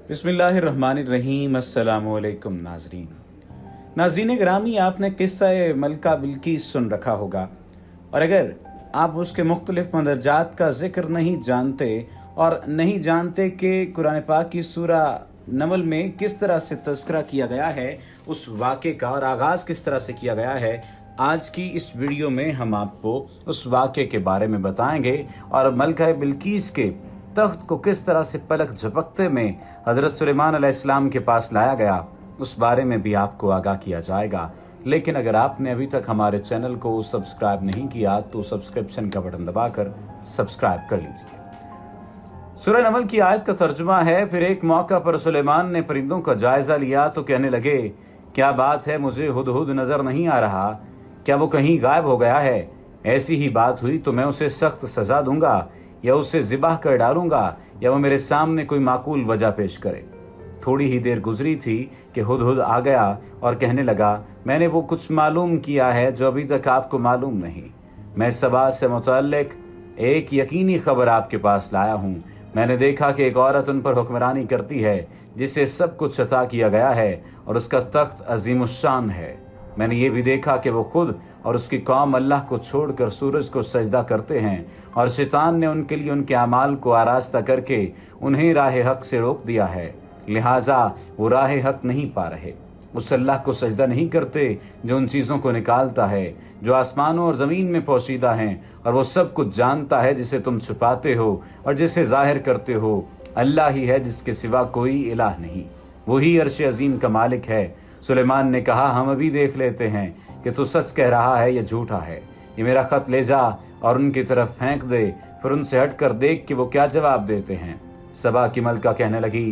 बिस्मिल्लाहिर्रहमानिर्रहीम। अस्सलामुअलैकुम नाजरीन गिरामी, आपने किस्सा मलका बिल्कीस सुन रखा होगा, और अगर आप उसके मुख्तलिफ मंदरजात का ज़िक्र नहीं जानते और नहीं जानते कि कुरान पाक की सूरा नमल में किस तरह से तज़किरा किया गया है उस वाक़े का और आगाज़ किस तरह से किया गया है, आज की इस वीडियो में हम आपको उस वाक़े के बारे में बताएंगे और मलका बिल्कीस के तख्त को किस तरह से पलक झपकते में हज़रत सुलेमान अलैहिस्सलाम के पास लाया गया, उस बारे में भी आपको आगाह किया जाएगा। लेकिन अगर आपने अभी तक हमारे चैनल को सब्सक्राइब नहीं किया तो सब्सक्रिप्शन का बटन दबाकर सब्सक्राइब कर लीजिए। सूरह नमल की आयत का तर्जुमा है, फिर एक मौका पर सुलेमान ने परिंदों का जायज़ा लिया तो कहने लगे, क्या बात है, मुझे हुदहुद नज़र नहीं आ रहा, क्या वो कहीं गायब हो गया है? ऐसी ही बात हुई तो मैं उसे सख्त सज़ा दूंगा या उसे ज़िबाह कर डालूंगा या वो मेरे सामने कोई माकूल वजह पेश करे। थोड़ी ही देर गुजरी थी कि हुदहुद आ गया और कहने लगा, मैंने वो कुछ मालूम किया है जो अभी तक आपको मालूम नहीं। मैं सबा से मुतअल्लिक एक यकीनी खबर आपके पास लाया हूँ। मैंने देखा कि एक औरत उन पर हुक्मरानी करती है जिसे सब कुछ अता किया गया है और उसका तख्त अजीमुश्शान है। मैंने ये भी देखा कि वो खुद और उसकी कौम अल्लाह को छोड़कर सूरज को सजदा करते हैं और शैतान ने उनके लिए उनके अमाल को आरास्ता करके उन्हें राह हक से रोक दिया है, लिहाजा वो राह हक नहीं पा रहे। उस अल्लाह को सजदा नहीं करते जो उन चीज़ों को निकालता है जो आसमानों और ज़मीन में पोशीदा हैं, और वो सब कुछ जानता है जिसे तुम छुपाते हो और जिसे ज़ाहिर करते हो। अल्लाह ही है जिसके सिवा कोई इलाह नहीं, वही अर्श अजीम का मालिक है। सुलेमान ने कहा, हम अभी देख लेते हैं कि तू सच कह रहा है या झूठा है। ये मेरा ख़त ले जा और उनकी तरफ फेंक दे, फिर उनसे हट कर देख कि वो क्या जवाब देते हैं। सबा की मलका कहने लगी,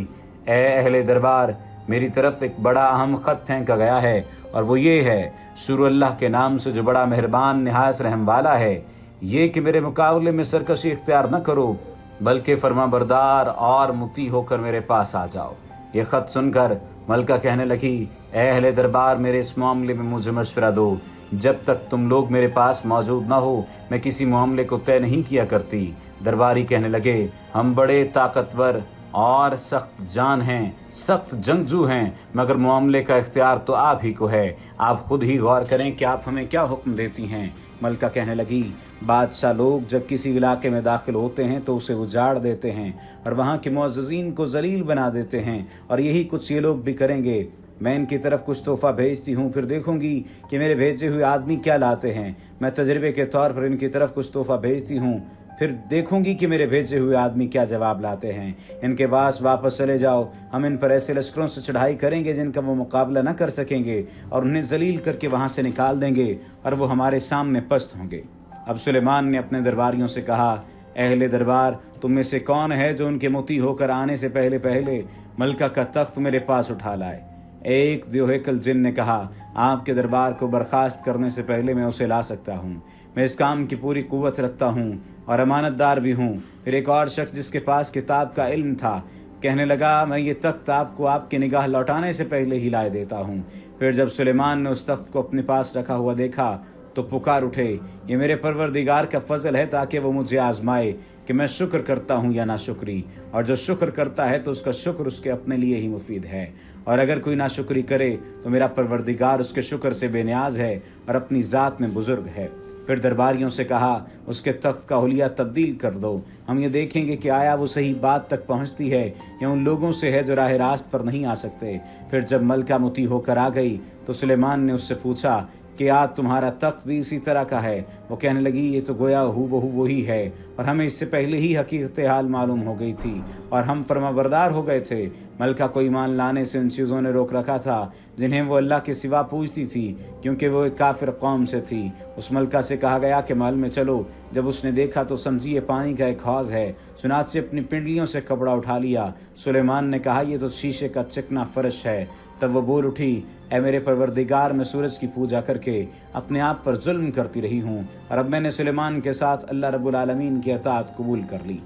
ए अहले दरबार, मेरी तरफ एक बड़ा अहम ख़त फेंका गया है और वो ये है, शुरू अल्लाह के नाम से जो बड़ा मेहरबान निहायत रहम वाला है, ये कि मेरे मुकाबले में सरकशी इख्तियार न करो बल्कि फरमा बरदार और मुती होकर मेरे पास आ जाओ। ये ख़त सुनकर मलका कहने लगी, ए अहले दरबार, मेरे इस मामले में मुझे मशवरा दो। जब तक तुम लोग मेरे पास मौजूद ना हो मैं किसी मामले को तय नहीं किया करती। दरबारी कहने लगे, हम बड़े ताकतवर और सख्त जान हैं, सख्त जंगजू हैं, मगर मामले का इख्तियार तो आप ही को है। आप खुद ही गौर करें कि आप हमें क्या हुक्म देती हैं। मलका कहने लगी, बादशाह लोग जब किसी इलाके में दाखिल होते हैं तो उसे उजाड़ देते हैं और वहाँ के मुअज़्ज़िज़ीन को ज़लील बना देते हैं, और यही कुछ ये लोग भी करेंगे। मैं इनकी तरफ कुछ तोहफ़ा भेजती हूँ, फिर देखूँगी कि मेरे भेजे हुए आदमी क्या लाते हैं। मैं तजर्बे के तौर पर इनकी तरफ कुछ तोहफ़ा भेजती हूँ, फिर देखूंगी कि मेरे भेजे हुए आदमी क्या जवाब लाते हैं। इनके पास वापस चले जाओ, हम इन पर ऐसे लश्करों से चढ़ाई करेंगे जिनका वो मुकाबला न कर सकेंगे, और उन्हें जलील करके वहाँ से निकाल देंगे और वो हमारे सामने पस्त होंगे। अब सुलेमान ने अपने दरबारियों से कहा, अहले दरबार, तुम में से कौन है जो उनके मुती होकर आने से पहले पहले मलका का तख्त मेरे पास उठा लाए? एक द्योहेकल जिन ने कहा, आपके दरबार को बर्खास्त करने से पहले मैं उसे ला सकता हूँ। मैं इस काम की पूरी कुव्वत रखता हूँ और अमानतदार भी हूँ। फिर एक और शख्स जिसके पास किताब का इल्म था कहने लगा, मैं ये तख्त आपको आपकी निगाह लौटाने से पहले ही लाए देता हूँ। फिर जब सुलेमान ने उस तख्त को अपने पास रखा हुआ देखा तो पुकार उठे, ये मेरे परवरदिगार का फजल है ताकि वो मुझे आजमाए कि मैं शुक्र करता हूँ या नाशुक्री, और जो शुक्र करता है तो उसका शुक्र उसके अपने लिए ही मुफीद है, और अगर कोई नाशुक्री करे तो मेरा परवरदिगार उसके शुक्र से बेनियाज है और अपनी ज़ात में बुजुर्ग है। फिर दरबारियों से कहा, उसके तख्त का हुलिया तब्दील कर दो, हम ये देखेंगे कि आया वो सही बात तक पहुंचती है या उन लोगों से है जो राह रास्त पर नहीं आ सकते। फिर जब मलका मुती होकर आ गई तो सुलेमान ने उससे पूछा कि आज तुम्हारा तख्त भी इसी तरह का है? वो कहने लगी, ये तो गोया हूबहू वही है, और हमें इससे पहले ही हकीकत हाल मालूम हो गई थी और हम फरमाबरदार हो गए थे। मलका को ईमान लाने से उन चीज़ों ने रोक रखा था जिन्हें वो अल्लाह के सिवा पूजती थी, क्योंकि वो एक काफिर कौम से थी। उस मलका से कहा गया कि महल में चलो। जब उसने देखा तो समझिए पानी का एक हौज है। सुनात से अपनी पिंडलियों से कपड़ा उठा लिया। सुलेमान ने कहा, ये तो शीशे का चिकना फर्श है। तब वो बोल उठी, ऐ मेरे परवरदिगार, मैं सूरज की पूजा करके अपने आप पर जुल्म करती रही हूँ, और अब मैंने सुलेमान के साथ अल्लाह रब्बुल आलमीन की अताअत कबूल कर ली।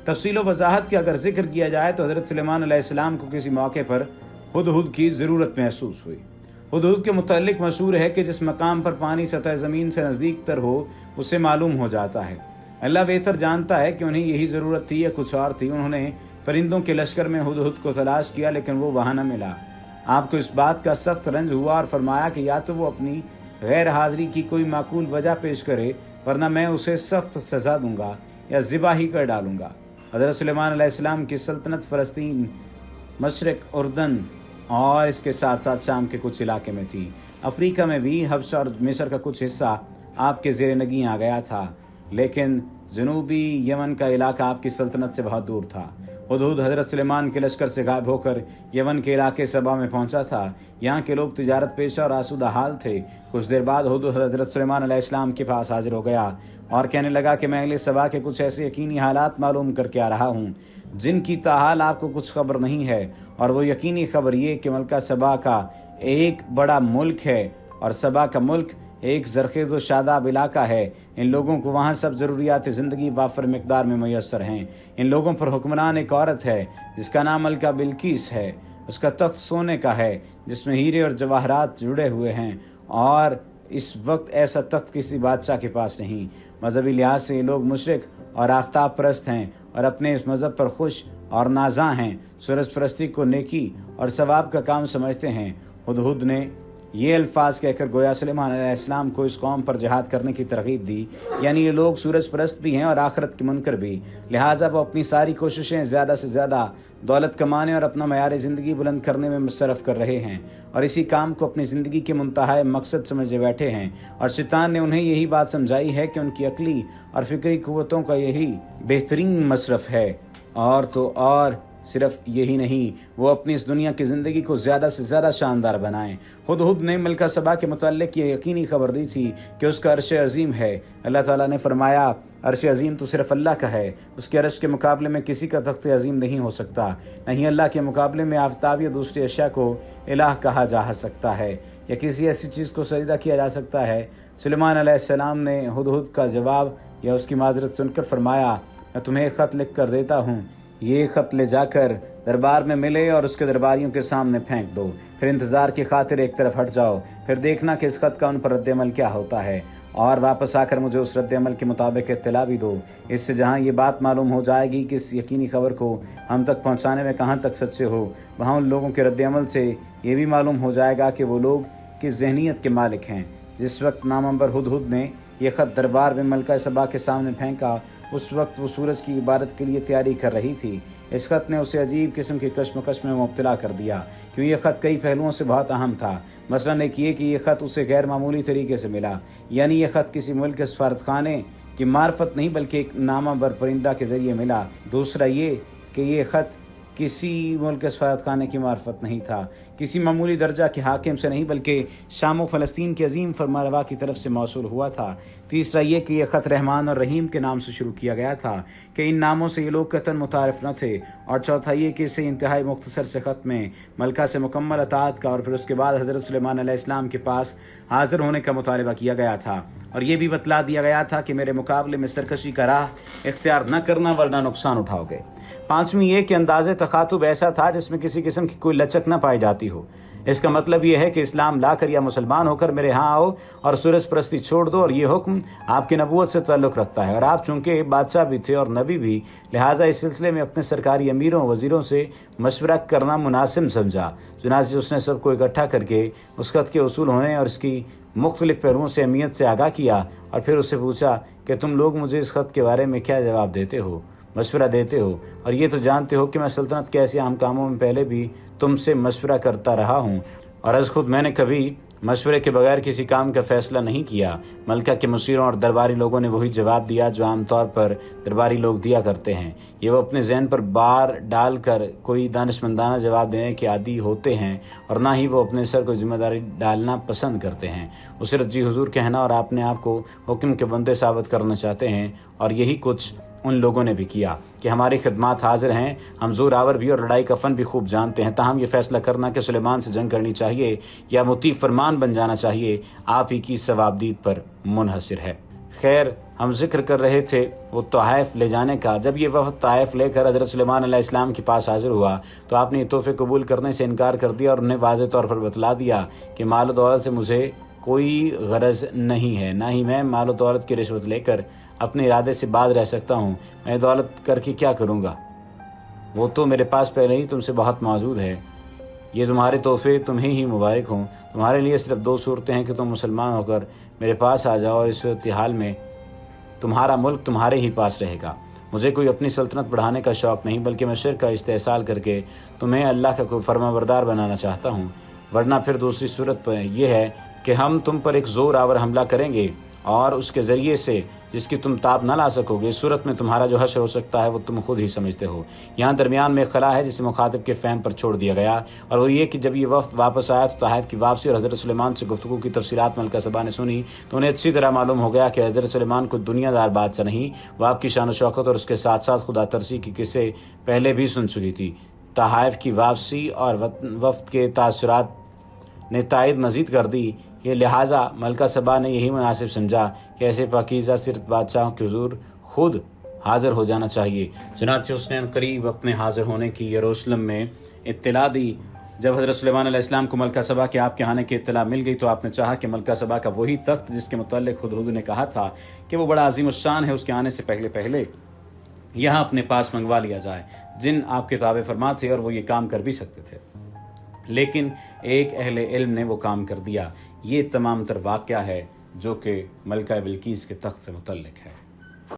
तफसील व वजाहत का अगर जिक्र किया जाए तो हज़रत सुलेमान अलैहिस्सलाम को किसी मौके पर हुदहुद की ज़रूरत महसूस हुई। हुदूद के मुतालिक मशहूर है कि जिस मकाम पर पानी सतह ज़मीन से नज़दीक तर हो उससे मालूम हो जाता है। अल्लाह बेहतर जानता है कि उन्हें यही ज़रूरत थी या कुछ और थी। उन्होंने परिंदों के लश्कर में हुदहुद को तलाश किया, लेकिन वो वहाँ न मिला। आपको इस बात का सख्त रंज हुआ और फरमाया कि या तो वो अपनी गैर हाजिरी की कोई माकूल वजह पेश करे, वरना मैं उसे सख्त सज़ा दूंगा या ज़िबा ही कर डालूंगा। हज़रत सुलेमान अलैहिस्सलाम की सल्तनत फ़लस्तीन, मशरक़, उर्दन और इसके साथ साथ शाम के कुछ इलाके में थी। अफ्रीका में भी हबशा और मिस्र का कुछ हिस्सा आपके ज़ेर नगी आ गया था, लेकिन जनूबी यमन का इलाका आपकी सल्तनत से बहुत दूर था। हुदहुद हज़रत सुलेमान के लश्कर से गायब होकर यमन के इलाके सबा में पहुंचा था। यहाँ के लोग तिजारत पेशा और आसूदा हाल थे। कुछ देर बाद हुदहुद हज़रत सुलेमान अलैहिस्सलाम के पास हाजिर हो गया और कहने लगा कि मैं अहले सबा के कुछ ऐसे यकीनी हालात मालूम करके आ रहा हूँ जिनकी ताहाल आपको कुछ खबर नहीं है, और वो यकीनी खबर ये कि मलका सबा का एक बड़ा मुल्क है और सबा का मुल्क एक ज़रख़ेज़ व शादाब इलाका है। इन लोगों को वहाँ सब ज़रूरियात ज़िंदगी वाफर मिक़दार में मैसर हैं। इन लोगों पर हुक्मरान एक औरत है जिसका नाम मलका बिल्किस है। उसका तख्त सोने का है जिसमें हीरे और जवाहरात जुड़े हुए हैं, और इस वक्त ऐसा तख्त किसी बादशाह के पास नहीं। मजहबी लिहाज से ये लोग मुशरिक और आफ्ताब परस्त हैं और अपने इस मज़हब पर खुश और नाज़ा हैं। सूरज परस्ती को नेकी और सवाब का काम समझते हैं। हुदहुद ने ये अल्फाज कहकर गोया सुलेमान अलैहिस्सलाम को इस कौम पर जिहाद करने की तरगीब दी, यानी ये लोग सूरज परस्त भी हैं और आखिरत के मुनकर भी, लिहाजा वो अपनी सारी कोशिशें ज़्यादा से ज़्यादा दौलत कमाने और अपना मयार ज़िंदगी बुलंद करने में मुसरफ़ कर रहे हैं और इसी काम को अपनी ज़िंदगी के मुंतहा मकसद समझे बैठे हैं। और शैतान ने उन्हें यही बात समझाई है कि उनकी अकली और फ़िक्री क़ुव्वतों का यही बेहतरीन मसरफ़ है, और तो और सिर्फ यही नहीं, वो अपनी इस दुनिया की ज़िंदगी को ज़्यादा से ज़्यादा शानदार बनाएं। हुदहुद ने मलका सबा के मुताल्लिक़ ये यकीनी खबर दी थी कि उसका अर्श अज़ीम है। अल्लाह ताला ने फरमाया, अर्श अज़ीम तो सिर्फ अल्लाह का है, उसके अर्श के मुकाबले में किसी का तख्त अज़ीम नहीं हो सकता। नहीं अल्लाह के मुकाबले में आफ्ताब या दूसरी अशिया को इलाह कहा जा सकता है या किसी ऐसी चीज़ को सजदा किया जा सकता है। सुलेमान अलैहिस्सलाम ने हुदहुद का जवाब या उसकी माजरत सुनकर फरमाया, मैं तुम्हें एक ख़त लिख कर देता हूँ, ये ख़त ले जाकर दरबार में मिले और उसके दरबारियों के सामने फेंक दो। फिर इंतज़ार की खातिर एक तरफ हट जाओ, फिर देखना कि इस ख़त का उन पर रद्द-ए-अमल क्या होता है, और वापस आकर मुझे उस रद्द-ए-अमल के मुताबिक इत्तला भी दो। इससे जहाँ ये बात मालूम हो जाएगी कि इस यकीनी खबर को हम तक पहुँचाने में कहाँ तक सच्चे हो, वहाँ उन लोगों के रद्द-ए-अमल से ये भी मालूम हो जाएगा कि वो लोग किस ज़हनीत के मालिक हैं। जिस वक्त नामंबर हुदहुद ने यह ख़त दरबार में मलका सबा के सामने फेंका, उस वक्त वो सूरज की इबादत के लिए तैयारी कर रही थी। इस ख़त ने उसे अजीब किस्म की कश्मकश में मुब्तला कर दिया, क्योंकि यह ख़त कई पहलुओं से बहुत अहम था। मसलन एक ये कि यह ख़त उसे गैर मामूली तरीके से मिला, यानी यह ख़त किसी मुल्क के सफारतखाने की मार्फत नहीं बल्कि एक नामावर परिंदा के ज़रिए मिला। दूसरा ये कि यह ख़त किसी मुल्क के सफारतखाने की मार्फत नहीं था, किसी मामूली दर्जा के हाकिम से नहीं बल्कि शाम व फ़लस्तीन के अजीम फरमारवा की तरफ से मौसूल हुआ था। तीसरा ये कि यह ख़त रहमान और रहीम के नाम से शुरू किया गया था कि इन नामों से ये लोग कतन मुतारिफ न थे। और चौथा ये कि इसे इंतहाई मुख्तसर से ख़त में मलका से मुकम्मल अताअत का और फिर उसके बाद हज़रत सुलेमान अलैहिस्सलाम के पास हाज़िर होने का मुतालबा किया गया था, और ये भी बतला दिया गया था कि मेरे मुकाबले में सरकशी का राह इख्तियार न करना वरना नुकसान उठाओगे। पाँचवीं ये कि अंदाज़े तखातुब ऐसा था जिसमें किसी किस्म की कोई लचक न पाई जाती हो। इसका मतलब यह है कि इस्लाम लाकर या मुसलमान होकर मेरे यहाँ आओ और सूरज परस्ती छोड़ दो, और ये हुक्म आपकी नबूवत से ताल्लुक़ रखता है। और आप चूँकि बादशाह भी थे और नबी भी, लिहाजा इस सिलसिले में अपने सरकारी अमीरों वज़ीरों से मशवरा करना मुनासिब समझा। चुनांचे उसने सबको इकट्ठा करके उस ख़त के उसूल होने और इसकी मुख्तलिफ़ पहलुओं से अहमियत से आगाह किया, और फिर उससे पूछा कि तुम लोग मुझे इस ख़त के बारे में क्या जवाब देते हो, मशवरा देते हो, और ये तो जानते हो कि मैं सल्तनत के ऐसे अहम कामों में पहले भी तुमसे मशवरा करता रहा हूँ, और अज़ खुद मैंने कभी मशवरे के बगैर किसी काम का फ़ैसला नहीं किया। मलका के मुशीरों और दरबारी लोगों ने वही जवाब दिया जो आम तौर पर दरबारी लोग दिया करते हैं। ये वो अपने जहन पर बार डाल कर कोई दानिशमंदाना जवाब देने के आदी होते हैं, और ना ही वो अपने सर को जिम्मेदारी डालना पसंद करते हैं। उसे रजी हुजूर कहना और अपने आप को हुक्म के बंदे साबित करना चाहते हैं, और यही कुछ उन लोगों ने भी किया कि हमारी खिदमात हाजिर हैं, हम ज़ोर आवर भी और लड़ाई का फ़न भी खूब जानते हैं। ताहम ये फ़ैसला करना कि सुलेमान से जंग करनी चाहिए या मुती फरमान बन जाना चाहिए आप ही की सवाबदीद पर मुनहसर है। खैर, हम जिक्र कर रहे थे वो ताइफ ले जाने का। जब ये वफ़द ताइफ लेकर हज़रत सुलेमान अलैहिस्सलाम के पास हाजिर हुआ तो आपने ये तोहफ़े कबूल करने से इनकार कर दिया और उन्हें वाज़ेह तौर पर बतला दिया कि माल दौलत से मुझे कोई गरज नहीं है, ना ही मैं माल दौलत की रिश्वत लेकर अपने इरादे से बाज रह सकता हूँ। मैं दौलत करके क्या करूँगा। وہ تو میرے پاس پہلے ہی تم سے بہت موجود ہے۔ یہ تمہارے تحفے تمہیں ہی مبارک ہوں۔ تمہارے لیے صرف 2 صورتیں ہیں کہ تم مسلمان ہو کر میرے پاس آ جاؤ، اور اس صورتحال میں تمہارا ملک تمہارے ہی پاس رہے گا۔ مجھے کوئی اپنی سلطنت بڑھانے کا شوق نہیں، بلکہ میں شرک کا استحصال کر کے تمہیں اللہ کا فرما بردار بنانا چاہتا ہوں۔ ورنہ پھر دوسری صورت پر یہ ہے کہ ہم تم پر ایک زور آور حملہ کریں گے، اور اس کے ذریعے سے جس کی تم تاب نہ لا سکو گے۔ اس صورت میں تمہارا جو حشر ہو سکتا ہے وہ تم خود ہی سمجھتے ہو۔ یہاں درمیان میں ایک خلا ہے جسے مخاطب کے فہم پر چھوڑ دیا گیا، اور وہ یہ کہ جب یہ وفد واپس آیا تو طائف کی واپسی اور حضرت سلیمان سے گفتگو کی تفصیلات ملکہ سبا نے سنی تو انہیں اچھی طرح معلوم ہو گیا کہ حضرت سلیمان کو دنیا دار بادشاہ نہیں، وہ آپ کی شان و شوکت اور اس کے ساتھ ساتھ خدا ترسی کی قصے پہلے بھی سن چکی تھی۔ طائف کی واپسی اور وفد کے تاثرات نے تائید مزید کر دی، یہ لہٰذا ملکہ سبا نے یہی مناسب سمجھا کہ ایسے پاکیزہ سرت بادشاہوں کے حضور خود حاضر ہو جانا چاہیے۔ چنانچہ اس نے قریب اپنے حاضر ہونے کی یروشلم میں اطلاع دی۔ جب حضرت سلیمان علیہ السلام کو ملکہ سبا کے آپ کے آنے کی اطلاع مل گئی تو آپ نے چاہا کہ ملکہ سبا کا وہی تخت جس کے متعلق ہدہد نے کہا تھا کہ وہ بڑا عظیم الشان ہے، اس کے آنے سے پہلے یہاں اپنے پاس منگوا لیا جائے۔ جن آپ کے تابع فرما تھے اور وہ یہ کام کر بھی سکتے تھے، لیکن ایک اہل علم نے وہ کام کر دیا۔ یہ تمام تر واقعہ ہے جو کہ ملکہ بلقیس کے تخت سے متعلق ہے۔